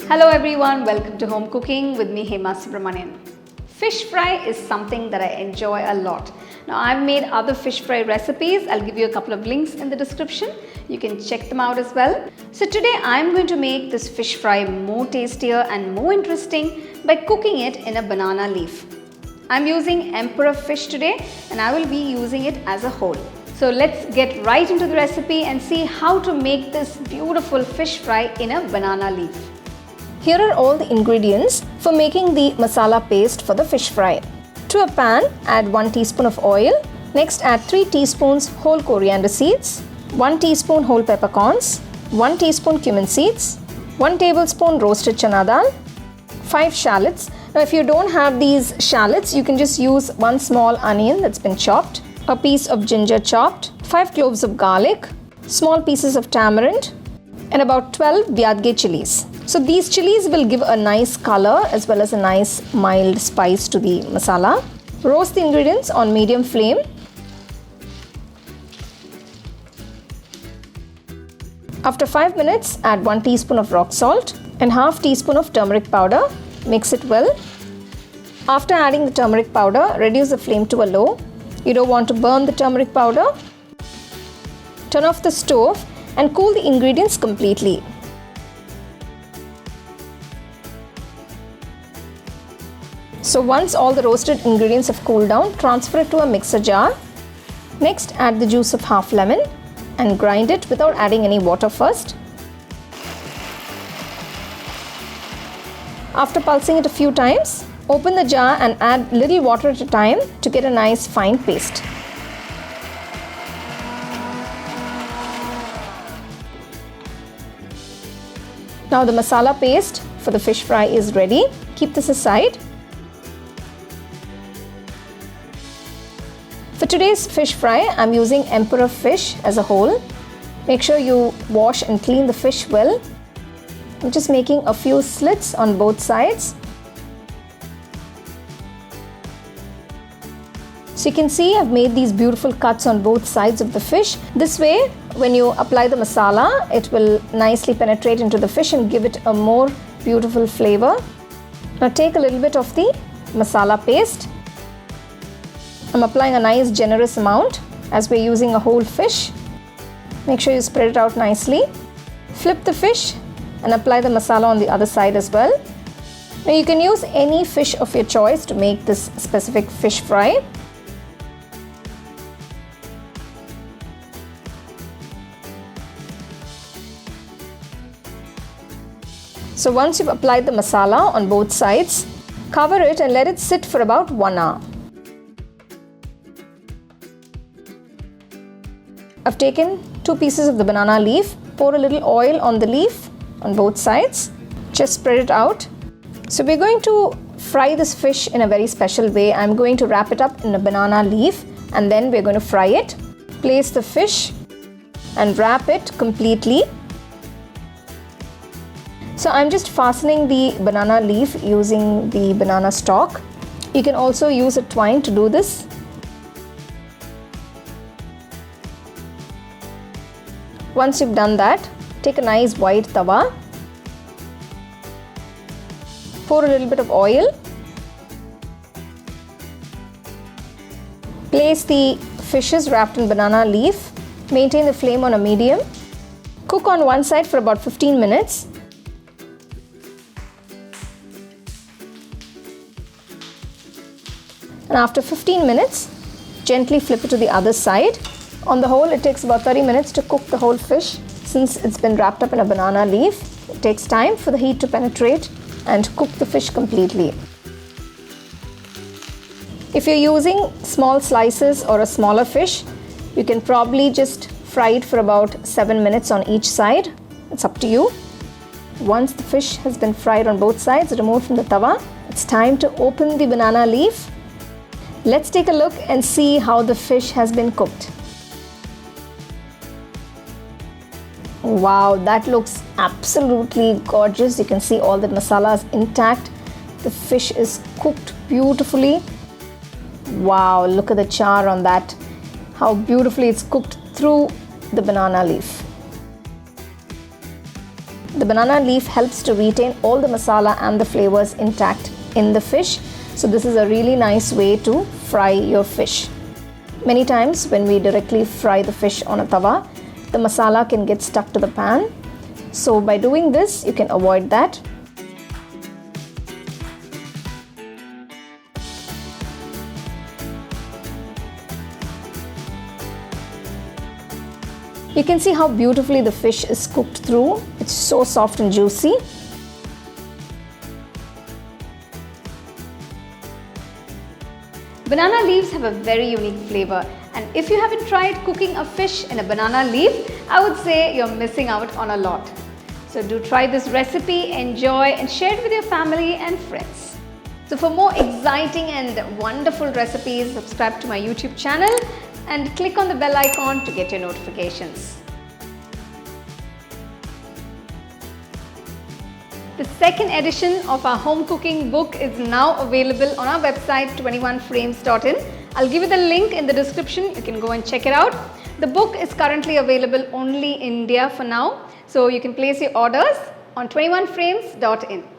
Hello everyone, welcome to Home Cooking with me Hema Subramanian. Fish fry is something that I enjoy a lot. Now I've made other fish fry recipes. I'll give you a couple of links in the description. You can check them out as well. So today I'm going to make this fish fry more tastier and more interesting by cooking it in a banana leaf. I'm using emperor fish today and I will be using it as a whole. So let's get right into the recipe and see how to make this beautiful fish fry in a banana leaf. Here are all the ingredients for making the masala paste for the fish fry. To a pan, add 1 teaspoon of oil. Next, add 3 teaspoons whole coriander seeds, 1 teaspoon whole peppercorns, 1 teaspoon cumin seeds, 1 tablespoon roasted chana dal, 5 shallots. Now, if you don't have these shallots, you can just use 1 small onion that's been chopped, a piece of ginger chopped, 5 cloves of garlic, small pieces of tamarind, and about 12 Byadgi chilies. So these chilies will give a nice color as well as a nice mild spice to the masala. Roast the ingredients on medium flame. After 5 minutes, add 1 teaspoon of rock salt and half teaspoon of turmeric powder. Mix it well. After adding the turmeric powder, reduce the flame to a low. You don't want to burn the turmeric powder. Turn off the stove and cool the ingredients completely. So once all the roasted ingredients have cooled down, transfer it to a mixer jar. Next, add the juice of half lemon and grind it without adding any water first. After pulsing it a few times, open the jar and add little water at a time to get a nice fine paste. Now the masala paste for the fish fry is ready. Keep this aside. For today's fish fry, I'm using emperor fish as a whole. Make sure you wash and clean the fish well. I'm just making a few slits on both sides. So you can see I've made these beautiful cuts on both sides of the fish. This way, when you apply the masala, it will nicely penetrate into the fish and give it a more beautiful flavor. Now take a little bit of the masala paste. I'm applying a nice generous amount as we're using a whole fish. Make sure you spread it out nicely. Flip the fish and apply the masala on the other side as well. Now you can use any fish of your choice to make this specific fish fry. So once you've applied the masala on both sides, cover it and let it sit for about 1 hour. I've taken 2 pieces of the banana leaf, pour a little oil on the leaf on both sides, just spread it out. So we're going to fry this fish in a very special way. I'm going to wrap it up in a banana leaf and then we're going to fry it. Place the fish and wrap it completely. So I'm just fastening the banana leaf using the banana stalk. You can also use a twine to do this. Once you've done that, take a nice white tawa, pour a little bit of oil, place the fishes wrapped in banana leaf, maintain the flame on a medium, cook on one side for about 15 minutes. And after 15 minutes, gently flip it to the other side. On the whole, it takes about 30 minutes to cook the whole fish. Since it's been wrapped up in a banana leaf, it takes time for the heat to penetrate and cook the fish completely. If you're using small slices or a smaller fish, you can probably just fry it for about 7 minutes on each side. It's up to you. Once the fish has been fried on both sides, removed from the tawa, it's time to open the banana leaf. Let's take a look and see how the fish has been cooked. Wow, that looks absolutely gorgeous. You can see all the masala is intact. The fish is cooked beautifully. Wow, look at the char on that. How beautifully it's cooked through the banana leaf. The banana leaf helps to retain all the masala and the flavors intact in the fish. So this is a really nice way to fry your fish. Many times when we directly fry the fish on a tawa, the masala can get stuck to the pan. So by doing this, you can avoid that. You can see how beautifully the fish is cooked through. It's so soft and juicy. Banana leaves have a very unique flavor, and if you haven't tried cooking a fish in a banana leaf, I would say you're missing out on a lot. So do try this recipe, enjoy and share it with your family and friends. So for more exciting and wonderful recipes, subscribe to my YouTube channel and click on the bell icon to get your notifications. The second edition of our home cooking book is now available on our website 21frames.in. I'll give you the link in the description. You can go and check it out. The book is currently available only in India for now, so you can place your orders on 21frames.in.